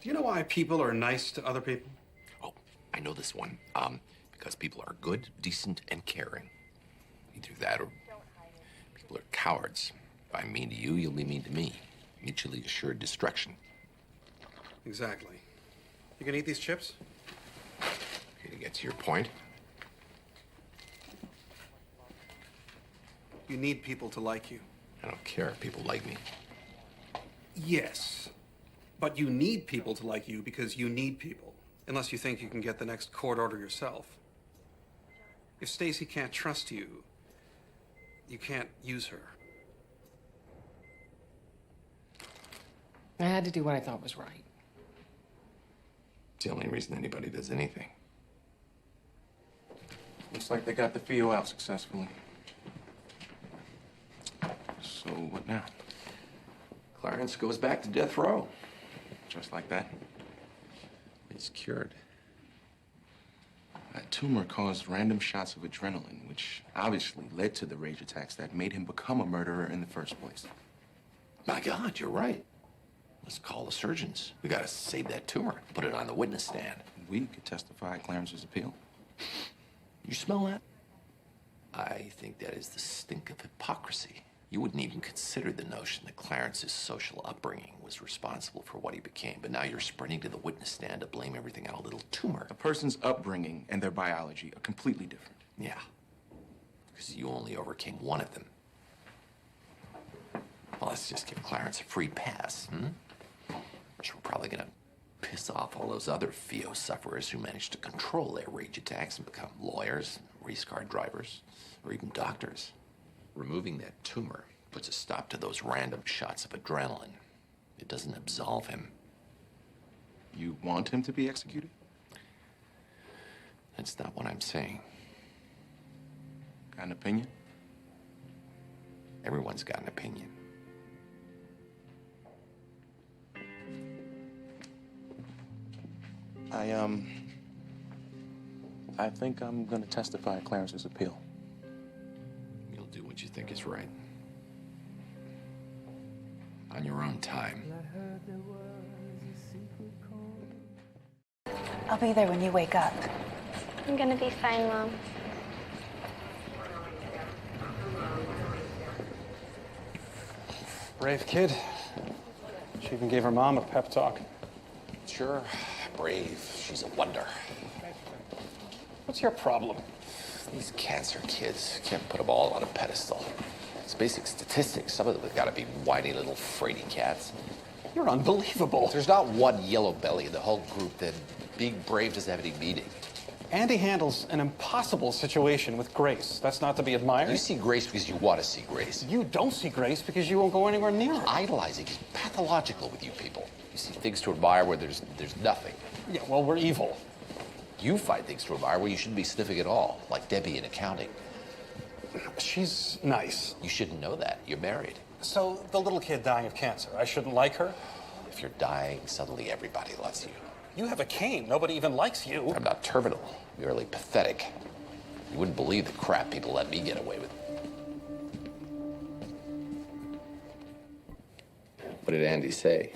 Do you know why people are nice to other people? Oh, I know this one. Because people are good, decent, and caring. Either that or people are cowards. If I'm mean to you, you'll be mean to me. Mutually assured destruction. Exactly. You can eat these chips? Okay, to get to your point, You need people to like you. I don't care if people like me. Yes. But you need people to like you because you need people. Unless you think you can get the next court order yourself. If Stacy can't trust you, you can't use her. I had to do what I thought was right. It's the only reason anybody does anything. Looks like they got the FIO out successfully. So what now? Clarence goes back to death row. Just like that? He's cured. That tumor caused random shots of adrenaline, which obviously led to the rage attacks that made him become a murderer in the first place. My God, you're right. Let's call the surgeons. We gotta save that tumor, put it on the witness stand. We could testify at Clarence's appeal. You smell that? I think that is the stink of hypocrisy. You wouldn't even consider the notion that Clarence's social upbringing was responsible for what he became, but now you're sprinting to the witness stand to blame everything on a little tumor. A person's upbringing and their biology are completely different. Yeah, because you only overcame one of them. Well, let's just give Clarence a free pass, Which we're probably gonna piss off all those other FIO sufferers who managed to control their rage attacks and become lawyers, race car drivers, or even doctors. Removing that tumor puts a stop to those random shots of adrenaline. It doesn't absolve him. You want him to be executed? That's not what I'm saying. Got an opinion? Everyone's got an opinion. I think I'm gonna testify at Clarence's appeal. You'll do what you think is right. On your own time. I'll be there when you wake up. I'm gonna be fine, Mom. Brave kid. She even gave her mom a pep talk. Sure, brave. She's a wonder. What's your problem? These cancer kids can't put them all on a pedestal. It's basic statistics. Some of them have got to be whiny little fraidy cats. You're unbelievable. There's not one yellow belly in the whole group that being brave doesn't have any meaning. Andy handles an impossible situation with grace. That's not to be admired. You see Grace because you want to see Grace. You don't see grace because you won't go anywhere near her. Idolizing is pathological with you people. You see things to admire where there's nothing. Yeah, well, we're evil. You find things to admire where you shouldn't be sniffing at all, like Debbie in accounting. She's nice. You shouldn't know that. You're married. So, the little kid dying of cancer, I shouldn't like her? If you're dying, suddenly everybody loves you. You have a cane. Nobody even likes you. I'm not terminal, merely pathetic. You wouldn't believe the crap people let me get away with. What did Andy say?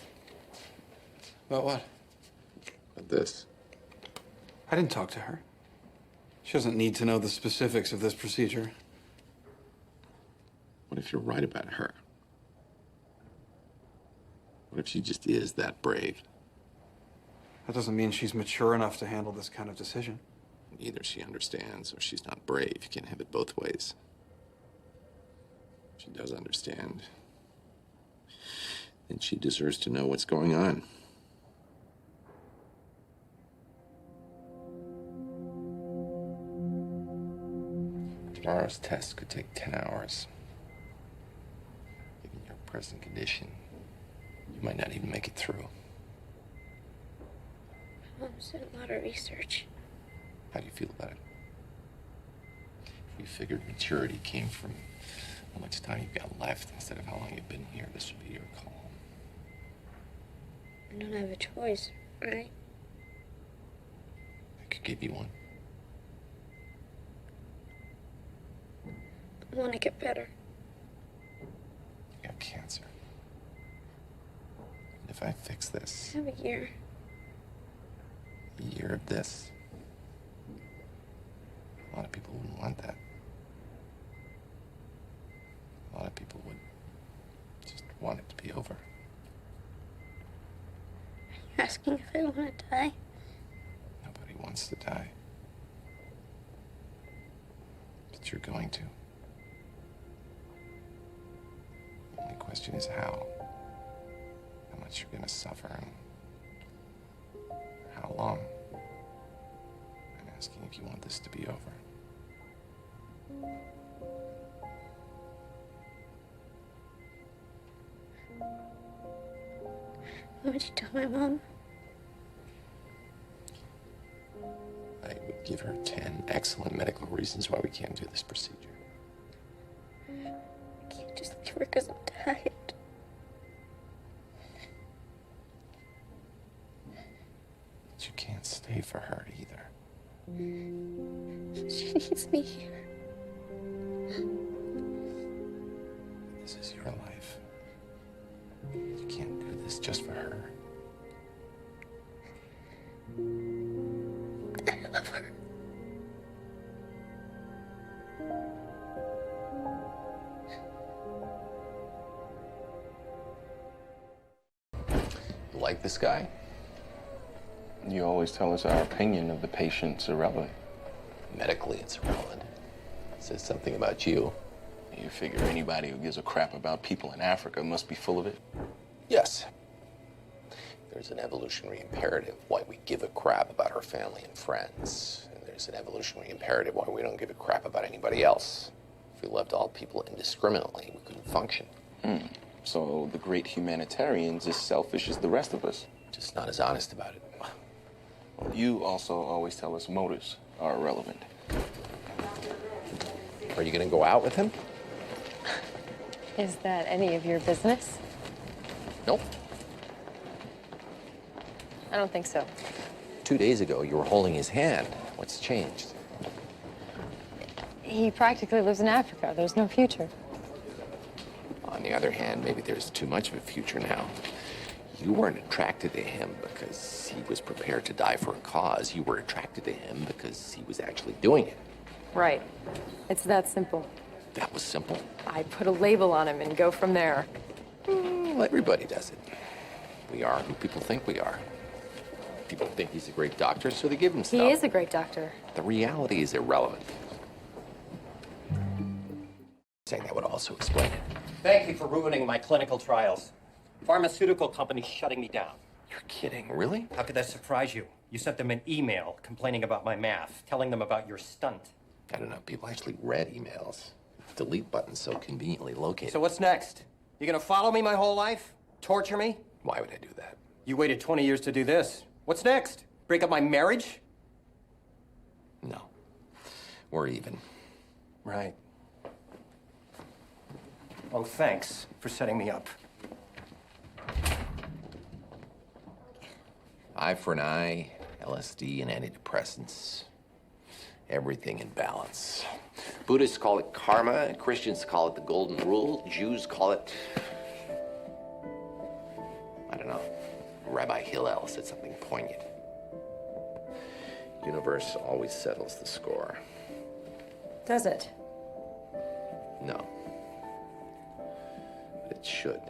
About what? About this. I didn't talk to her. She doesn't need to know the specifics of this procedure. What if you're right about her? What if she just is that brave? That doesn't mean she's mature enough to handle this kind of decision. Either she understands or she's not brave. You can't have it both ways. She does understand. And she deserves to know what's going on. Tomorrow's test could take 10 hours. Given your present condition, you might not even make it through. Mom's done a lot of research. How do you feel about it? If we figured maturity came from how much time you've got left instead of how long you've been here, this would be your call. I don't have a choice, right? I could give you one. I want to get better. You have cancer. And if I fix this, I have a year. a year of this. A lot of people wouldn't want that. A lot of people would just want it to be over. You're asking if I want to die? Nobody wants to die. But you're going to. The only question is how. How much you're going to suffer and how long. I'm asking if you want this to be over. What would you tell my mom? I would give her 10 excellent medical reasons why we can't do this procedure. I can't just leave her because I'm tired. But you can't stay for her either. She needs me here. This is your life. You can't do this just for her. I love her. You like this guy? You always tell us our opinion of the patient's irrelevant. Medically, it's irrelevant. It says something about you. You figure anybody who gives a crap about people in Africa must be full of it? Yes. There's an evolutionary imperative why we give a crap about our family and friends. And there's an evolutionary imperative why we don't give a crap about anybody else. If we loved all people indiscriminately, we couldn't function. So the great humanitarian's as selfish as the rest of us. Just not as honest about it. Well, you also always tell us motives are irrelevant. Are you gonna go out with him? Is that any of your business? Nope. I don't think so. 2 days ago, you were holding his hand. What's changed? He practically lives in Africa. There's no future. On the other hand, maybe there's too much of a future now. You weren't attracted to him because he was prepared to die for a cause. You were attracted to him because he was actually doing it. Right. It's that simple. That was simple. I put a label on him and go from there. Well, everybody does it. We are who people think we are. People think he's a great doctor, so they give him stuff. He is a great doctor. The reality is irrelevant. Saying that would also explain it. Thank you for ruining my clinical trials. Pharmaceutical companies shutting me down. You're kidding, really? How could that surprise you? You sent them an email complaining about my math, telling them about your stunt. I don't know. People actually read emails. Delete button's so conveniently located. So what's next? You gonna follow me my whole life? Torture me? Why would I do that? You waited 20 years to do this. What's next? Break up my marriage? No. We're even. Right. Oh, thanks for setting me up. Eye for an eye, LSD and antidepressants. Everything in balance. Buddhists call it karma, Christians call it the golden rule, Jews call it... I don't know. Rabbi Hillel said something poignant. Universe always settles the score. Does it? No. But it should.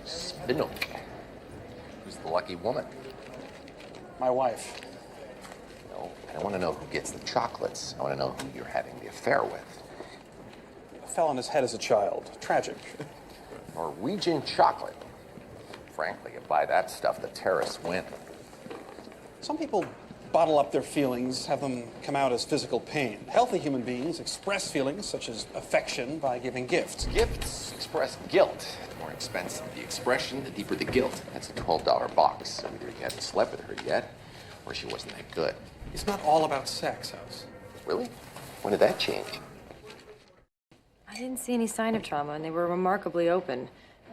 Spinok. Who's the lucky woman? My wife. No, I don't want to know who gets the chocolates. I want to know who you're having the affair with. Fell on his head as a child. Tragic. Norwegian chocolate. Frankly, if by that stuff, the terrorists win. Some people bottle up their feelings, have them come out as physical pain. Healthy human beings express feelings such as affection by giving gifts. Gifts express guilt. The more expensive the expression, the deeper the guilt. That's a $12 box. So either you haven't slept with her yet, or she wasn't that good. It's not all about sex, House. Really? When did that change? I didn't see any sign of trauma, and they were remarkably open.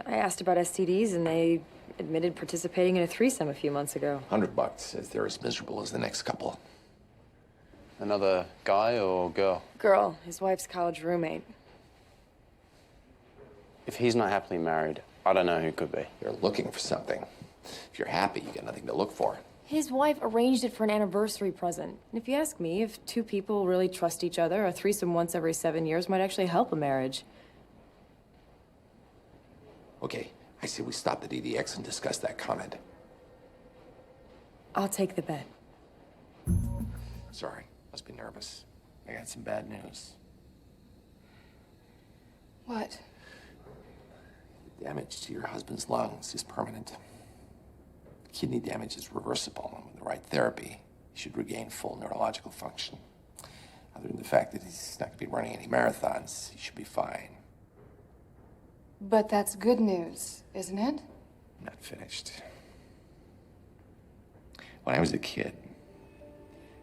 I asked about STDs, and they admitted participating in a threesome a few months ago. $100 says they're as miserable as the next couple. Another guy or girl? Girl, his wife's college roommate. If he's not happily married, I don't know who could be. They're looking for something. If you're happy, you got nothing to look for. His wife arranged it for an anniversary present. And if you ask me, if two people really trust each other, a threesome once every 7 years might actually help a marriage. Okay, I say we stop the DDX and discuss that comment. I'll take the bet. Sorry, must be nervous. I got some bad news. What? The damage to your husband's lungs is permanent. Kidney damage is reversible, and with the right therapy, he should regain full neurological function. Other than the fact that he's not going to be running any marathons, he should be fine. But that's good news, isn't it? Not finished. When I was a kid,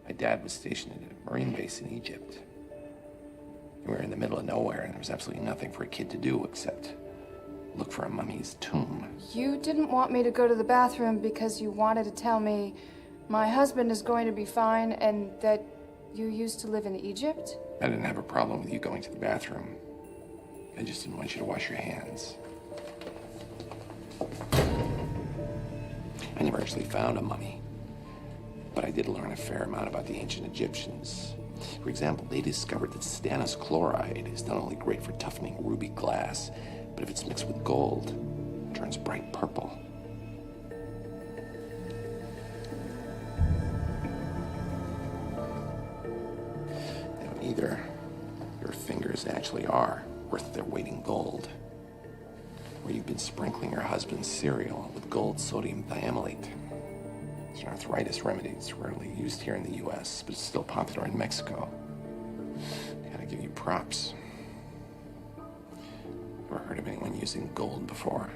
my dad was stationed at a Marine base in Egypt. We were in the middle of nowhere, and there was absolutely nothing for a kid to do except look for a mummy's tomb. You didn't want me to go to the bathroom because you wanted to tell me my husband is going to be fine and that you used to live in Egypt? I didn't have a problem with you going to the bathroom. I just didn't want you to wash your hands. I never actually found a mummy, but I did learn a fair amount about the ancient Egyptians. For example, they discovered that stannous chloride is not only great for toughening ruby glass, but if it's mixed with gold, it turns bright purple. Now, either your fingers actually are worth their weight in gold, or you've been sprinkling your husband's cereal with gold sodium thiamylate. It's an arthritis remedy. It's rarely used here in the U.S., but it's still popular in Mexico. Gotta give you props. Ever heard of anyone using gold before?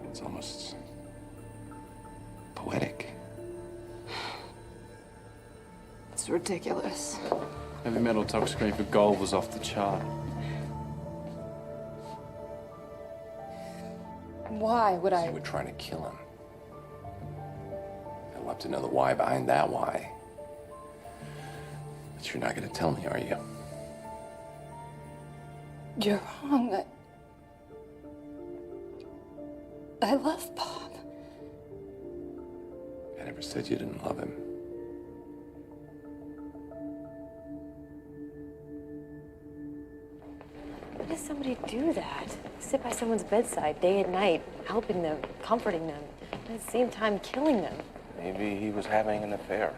It's almost poetic. It's ridiculous. Heavy metal toxicity for gold was off the chart. Why would They I? were trying to kill him. I'd love to know the why behind that why. But you're not gonna tell me, are you? You're wrong. I love Bob. I never said you didn't love him. Why does somebody do that? Sit by someone's bedside day and night, helping them, comforting them, and at the same time killing them. Maybe he was having an affair.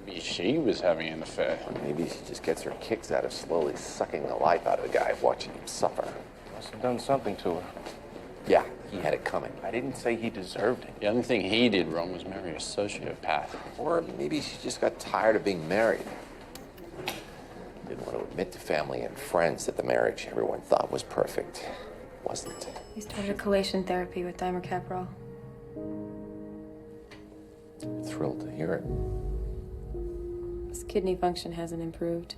Maybe she was having an affair. Or maybe she just gets her kicks out of slowly sucking the life out of the guy, watching him suffer. Must have done something to her. Yeah, he had it coming. I didn't say he deserved it. The only thing he did wrong was marry a sociopath. Or maybe she just got tired of being married. Didn't want to admit to family and friends that the marriage everyone thought was perfect wasn't. He started chelation therapy with dimercaprol. Thrilled to hear it. His kidney function hasn't improved.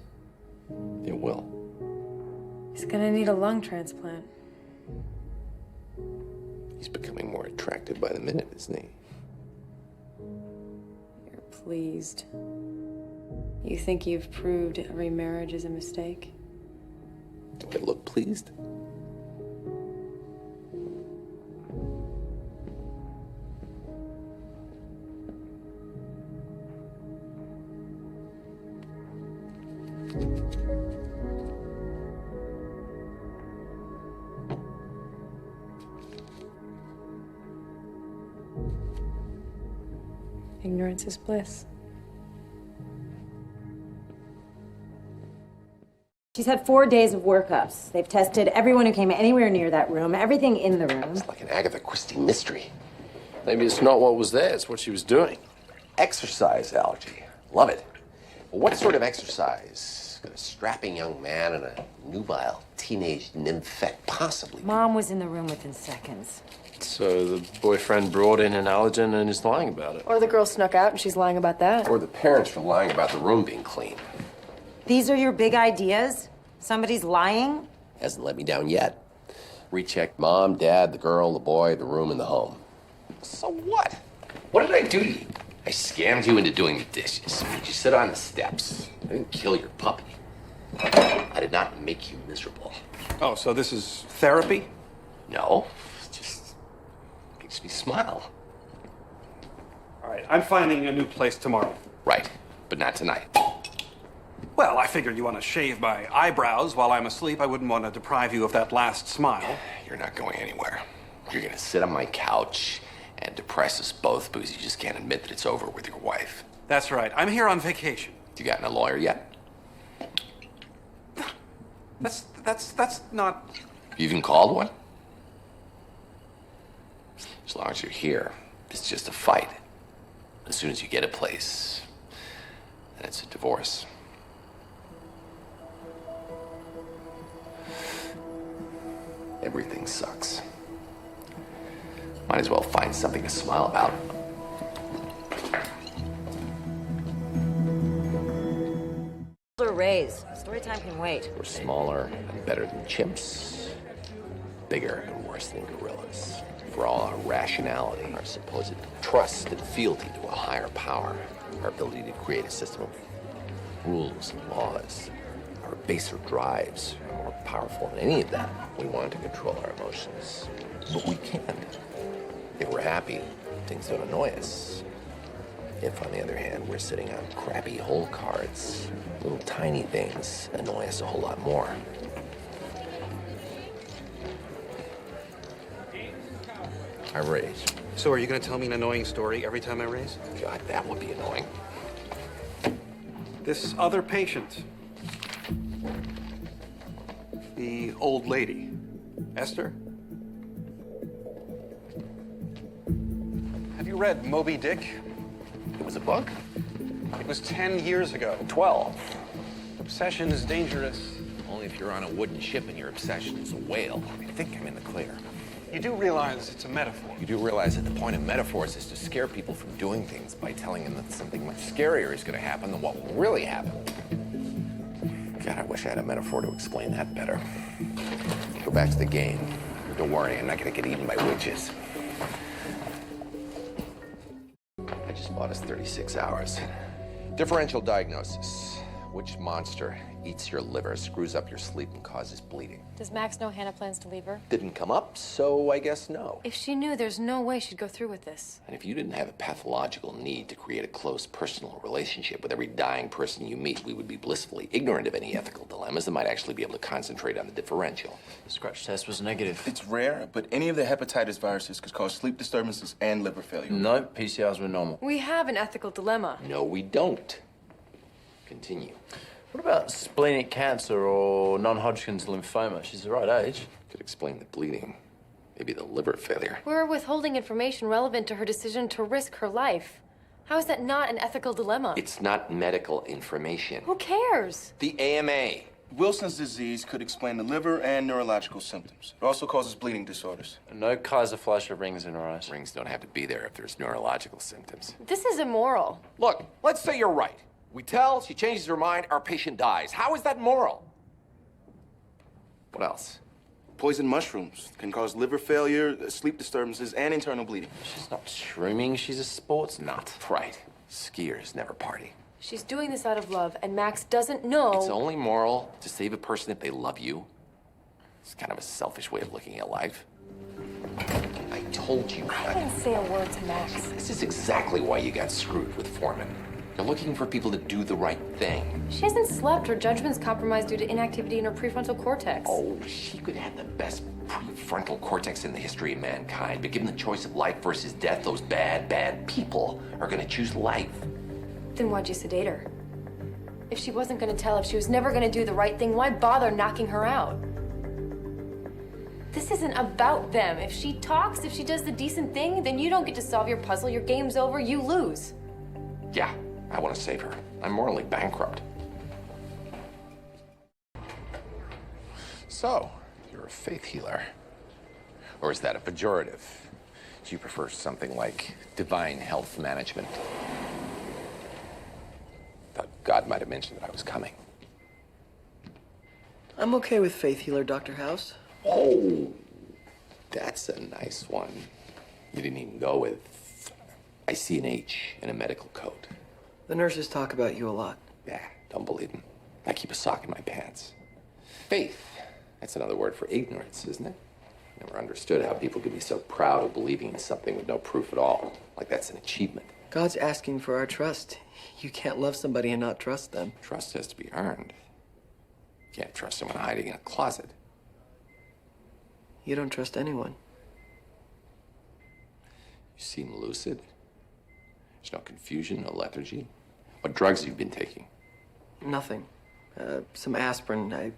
It will. He's gonna need a lung transplant. He's becoming more attractive by the minute, isn't he? You're pleased. You think you've proved every marriage is a mistake? Do I look pleased? Ignorance is bliss. She's had 4 days of workups. They've tested everyone who came anywhere near that room, everything in the room. It's like an Agatha Christie mystery. Maybe it's not what was there, it's what she was doing. Exercise allergy. Love it. Well, what sort of exercise could a strapping young man and a nubile teenage nymphette possibly do? Mom was in the room within seconds. So the boyfriend brought in an allergen and is lying about it. Or the girl snuck out and she's lying about that. Or the parents were lying about the room being clean. These are your big ideas? Somebody's lying? Hasn't let me down yet. Rechecked mom, dad, the girl, the boy, the room, and the home. So what? What did I do to you? I scammed you into doing the dishes. Made you sit on the steps. I didn't kill your puppy. I did not make you miserable. Oh, so this is therapy? No, just Makes me smile. All right, I'm finding a new place tomorrow. Right, but not tonight. Well, I figured you want to shave my eyebrows while I'm asleep. I wouldn't want to deprive you of that last smile. You're not going anywhere. You're gonna sit on my couch and depress us both because you just can't admit that it's over with your wife. That's right. I'm here on vacation. You gotten a lawyer yet? That's not... You even called one? As long as you're here, it's just a fight. As soon as you get a place, then it's a divorce. Everything sucks. Might as well find something to smile about. Raise. Story time can wait. We're smaller and better than chimps, bigger and worse than gorillas. For all our rationality, our supposed trust and fealty to a higher power, our ability to create a system of rules and laws, our baser drives are more powerful than any of that. We want to control our emotions, but we can't. If we're happy, things don't annoy us. If, on the other hand, we're sitting on crappy hole cards, little tiny things annoy us a whole lot more. I raise. So are you going to tell me an annoying story every time I raise? God, that would be annoying. This other patient, the old lady, Esther? Have you read Moby Dick? It was a book? It was 10 years ago. 12. Obsession is dangerous. Only if you're on a wooden ship and your obsession is a whale. I think I'm in the clear. You do realize it's a metaphor. You do realize that the point of metaphors is to scare people from doing things by telling them that something much scarier is going to happen than what will really happen. God, I wish I had a metaphor to explain that better. Go back to the game. Don't worry, I'm not going to get eaten by witches. I just bought us 36 hours. Differential diagnosis. Which monster eats your liver, screws up your sleep, and causes bleeding? Does Max know Hannah plans to leave her? Didn't come up, so I guess no. If she knew, there's no way she'd go through with this. And if you didn't have a pathological need to create a close personal relationship with every dying person you meet, we would be blissfully ignorant of any ethical dilemmas and might actually be able to concentrate on the differential. The scratch test was negative. It's rare, but any of the hepatitis viruses could cause sleep disturbances and liver failure. No, PCRs were normal. We have an ethical dilemma. No, we don't. Continue. What about splenic cancer or non-Hodgkin's lymphoma? She's the right age. Could explain the bleeding. Maybe the liver failure. We're withholding information relevant to her decision to risk her life. How is that not an ethical dilemma? It's not medical information. Who cares? The AMA. Wilson's disease could explain the liver and neurological symptoms. It also causes bleeding disorders. No Kaiser Fleischer rings in her eyes. Rings don't have to be there if there's neurological symptoms. This is immoral. Look, let's say you're right. We tell, she changes her mind, our patient dies. How is that moral? What else? Poison mushrooms can cause liver failure, sleep disturbances, and internal bleeding. She's not shrooming, she's a sports nut. Right. Skiers never party. She's doing this out of love, and Max doesn't know. It's only moral to save a person if they love you. It's kind of a selfish way of looking at life. I told you. I didn't say a word to Max. This is exactly why you got screwed with Foreman. You're looking for people to do the right thing. She hasn't slept. Her judgment's compromised due to inactivity in her prefrontal cortex. Oh, she could have the best prefrontal cortex in the history of mankind, but given the choice of life versus death, those bad, bad people are gonna choose life. Then why'd you sedate her? If she wasn't gonna tell, if she was never gonna do the right thing, why bother knocking her out? This isn't about them. If she talks, if she does the decent thing, then you don't get to solve your puzzle. Your game's over, you lose. Yeah, I want to save her. I'm morally bankrupt. So, you're a faith healer. Or is that a pejorative? Do you prefer something like divine health management? Thought God might have mentioned that I was coming. I'm okay with faith healer, Dr. House. Oh, that's a nice one. You didn't even go with, I see an H in a medical code. The nurses talk about you a lot. Yeah, don't believe them. I keep a sock in my pants. Faith. That's another word for ignorance, isn't it? Never understood how people could be so proud of believing in something with no proof at all. Like that's an achievement. God's asking for our trust. You can't love somebody and not trust them. Trust has to be earned. You can't trust someone hiding in a closet. You don't trust anyone. You seem lucid. There's no confusion, no lethargy. What drugs have you been taking? Nothing. Some aspirin. I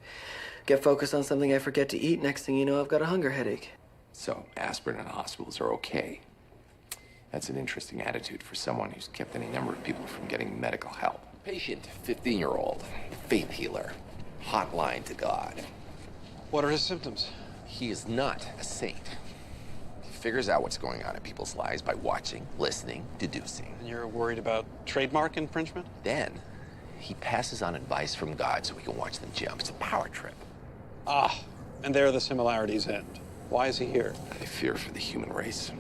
get focused on something I forget to eat. Next thing you know, I've got a hunger headache. So, aspirin and hospitals are okay. That's an interesting attitude for someone who's kept any number of people from getting medical help. Patient, 15-year-old, faith healer, hotline to God. What are his symptoms? He is not a saint. He figures out what's going on in people's lives by watching, listening, deducing. And you're worried about trademark infringement? Then, he passes on advice from God so we can watch them jump. It's a power trip. Ah, and there the similarities end. Why is he here? I fear for the human race.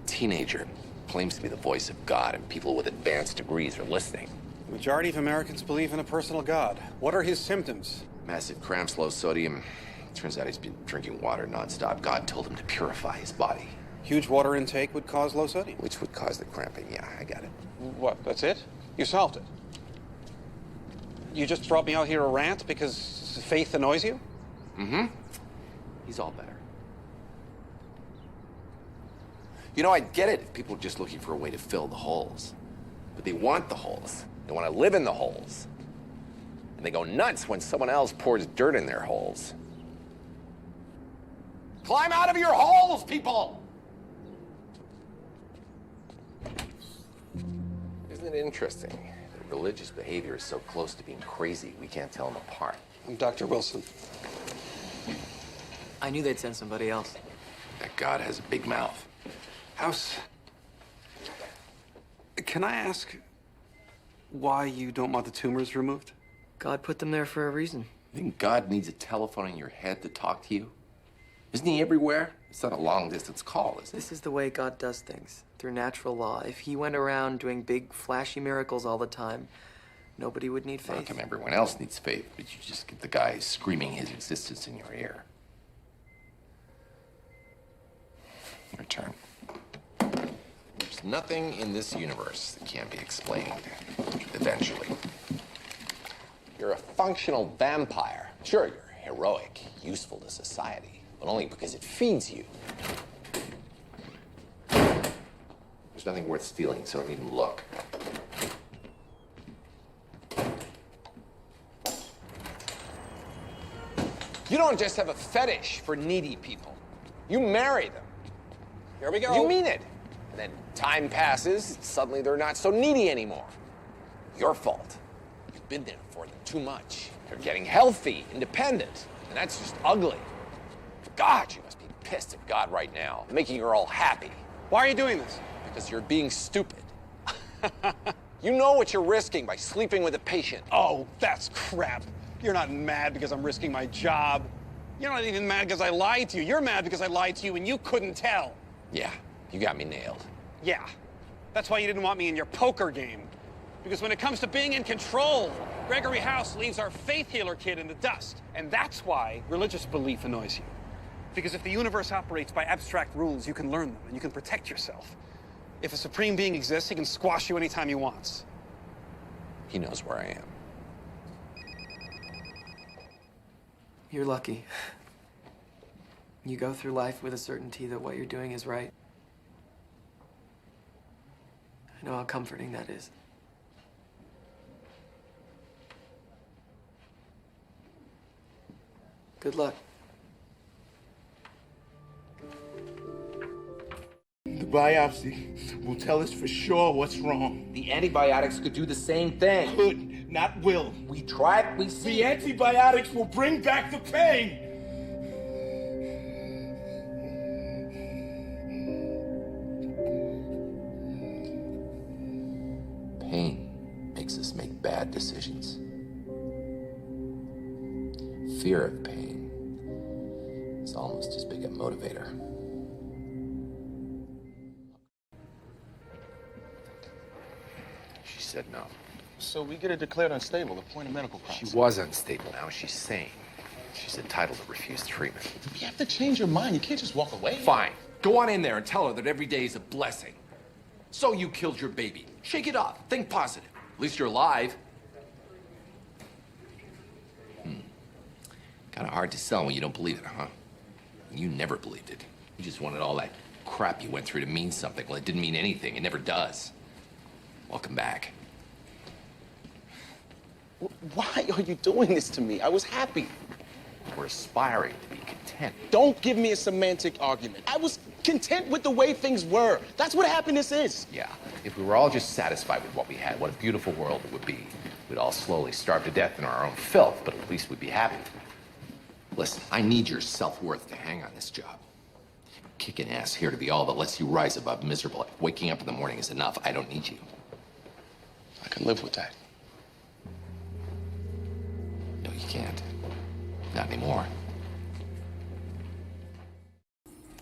Teenager claims to be the voice of God, and people with advanced degrees are listening. The majority of Americans believe in a personal God. What are his symptoms? Massive cramps, low sodium. Turns out he's been drinking water nonstop. God told him to purify his body. Huge water intake would cause low sodium. Which would cause the cramping. Yeah, I got it. What, that's it? You solved it. You just brought me out here a rant because faith annoys you? Mm-hmm. He's all better. You know, I'd get it if people were just looking for a way to fill the holes. But they want the holes. They want to live in the holes. And they go nuts when someone else pours dirt in their holes. Climb out of your holes, people! Isn't it interesting that religious behavior is so close to being crazy, we can't tell them apart? I'm Dr. Wilson. I knew they'd send somebody else. That God has a big mouth. House, can I ask why you don't want the tumors removed? God put them there for a reason. You think God needs a telephone in your head to talk to you? Isn't he everywhere? It's not a long-distance call, is it? This is the way God does things, through natural law. If he went around doing big, flashy miracles all the time, nobody would need How faith. come everyone else needs faith, but you just get the guy screaming his existence in your ear? Your turn. There's nothing in this universe that can't be explained, eventually. You're a functional vampire. Sure, you're heroic, useful to society, but only because it feeds you. There's nothing worth stealing, so don't even look. You don't just have a fetish for needy people. You marry them. Here we go. You mean it. And then time passes, suddenly they're not so needy anymore. Your fault. You've been there for them too much. They're getting healthy, independent, and that's just ugly. God, you must be pissed at God right now, making her all happy. Why are you doing this? Because you're being stupid. You know what you're risking by sleeping with a patient. Oh, that's crap. You're not mad because I'm risking my job. You're not even mad because I lied to you. You're mad because I lied to you and you couldn't tell. Yeah, you got me nailed. Yeah. That's why you didn't want me in your poker game. Because when it comes to being in control, Gregory House leaves our faith healer kid in the dust. And that's why religious belief annoys you. Because if the universe operates by abstract rules, you can learn them and you can protect yourself. If a supreme being exists, he can squash you anytime he wants. He knows where I am. You're lucky. You go through life with a certainty that what you're doing is right. I know how comforting that is. Good luck. The biopsy will tell us for sure what's wrong. The antibiotics could do the same thing. Could, not will. We tried, we see. The antibiotics will bring back the pain. Pain makes us make bad decisions. Fear of pain is almost as big a motivator. She said no. So we get her declared unstable, the point of medical process. She was unstable. Now she's sane. She's entitled to refuse treatment. You have to change your mind. You can't just walk away. Fine. Go on in there and tell her that every day is a blessing. So you killed your baby. Shake it off. Think positive. At least you're alive. Kind of hard to sell when you don't believe it, huh? You never believed it. You just wanted all that crap you went through to mean something. Well, it didn't mean anything. It never does. Welcome back. Why are you doing this to me? I was happy. We're aspiring to be content. Don't give me a semantic argument. I was content with the way things were. That's what happiness is. Yeah, if we were all just satisfied with what we had, what a beautiful world it would be. We'd all slowly starve to death in our own filth, but at least we'd be happy. Listen, I need your self-worth to hang on this job. Kicking ass here to be all that lets you rise above miserable. If waking up in the morning is enough, I don't need you. I can live with that. No, you can't. Not anymore.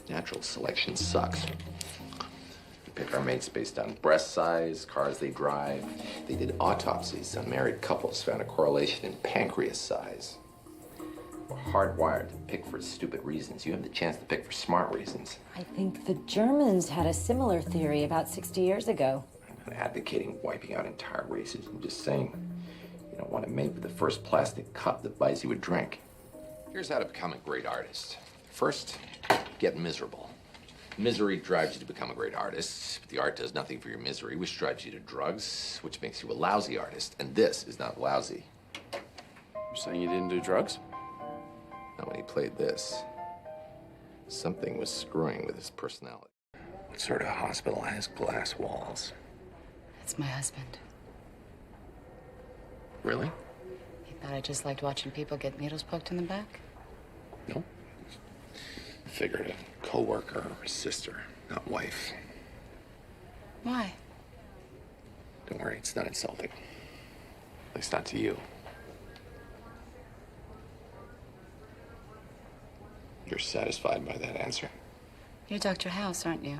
Natural selection sucks. We pick our mates based on breast size, cars they drive. They did autopsies on married couples, found a correlation in pancreas size. We're hardwired to pick for stupid reasons. You have the chance to pick for smart reasons. I think the Germans had a similar theory about 60 years ago. I'm not advocating wiping out entire races. I'm just saying you don't want to mate with the first plastic cup that buys you a drink. Here's how to become a great artist. First, get miserable. Misery drives you to become a great artist, but the art does nothing for your misery, which drives you to drugs, which makes you a lousy artist. And this is not lousy. You're saying you didn't do drugs? Not when he played this. Something was screwing with his personality. What sort of hospital has glass walls? That's my husband. Really? He thought I just liked watching people get needles poked in the back? No. Figured a coworker or a sister, not wife. Why? Don't worry, it's not insulting. At least not to you. You're satisfied by that answer? You're Dr. House, aren't you?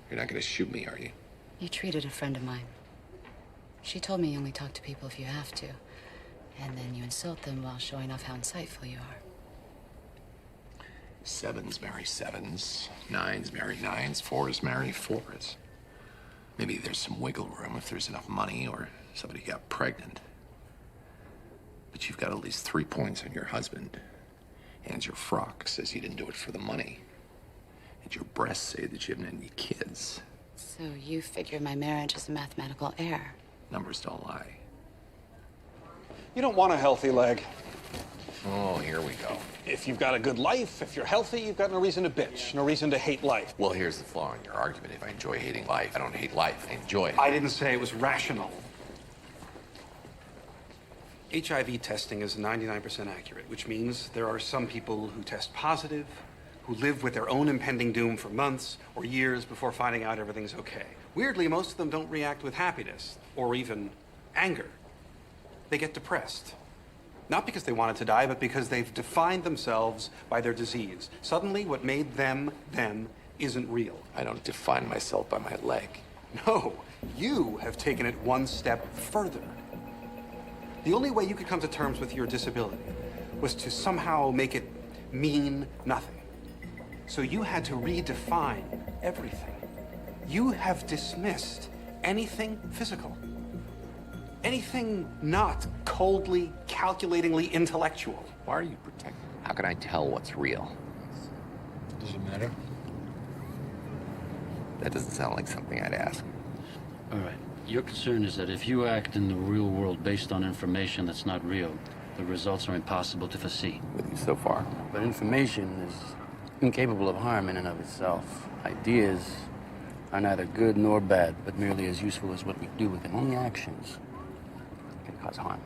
You're not gonna shoot me, are you? You treated a friend of mine. She told me you only talk to people if you have to. And then you insult them while showing off how insightful you are. Sevens marry sevens, nines marry nines, fours marry fours. Maybe there's some wiggle room if there's enough money or somebody got pregnant. But you've got at least 3 points on your husband. And your frock says you didn't do it for the money. And your breasts say that you haven't had any kids. So you figure my marriage is a mathematical error. Numbers don't lie. You don't want a healthy leg. Oh, here we go. If you've got a good life, if you're healthy, you've got no reason to bitch, no reason to hate life. Well, here's the flaw in your argument. If I enjoy hating life, I don't hate life. I enjoy it. I didn't say it was rational. HIV testing is 99% accurate, which means there are some people who test positive, who live with their own impending doom for months or years before finding out everything's okay. Weirdly, most of them don't react with happiness or even anger. They get depressed. Not because they wanted to die, but because they've defined themselves by their disease. Suddenly, what made them isn't real. I don't define myself by my leg. No, you have taken it one step further. The only way you could come to terms with your disability was to somehow make it mean nothing. So you had to redefine everything. You have dismissed anything physical. Anything not coldly, calculatingly intellectual. Why are you protecting? How can I tell what's real? Does it matter? That doesn't sound like something I'd ask. All right. Your concern is that if you act in the real world based on information that's not real, the results are impossible to foresee. With you so far. But information is incapable of harm in and of itself. Ideas are neither good nor bad, but merely as useful as what we do with them. Only actions can cause harm.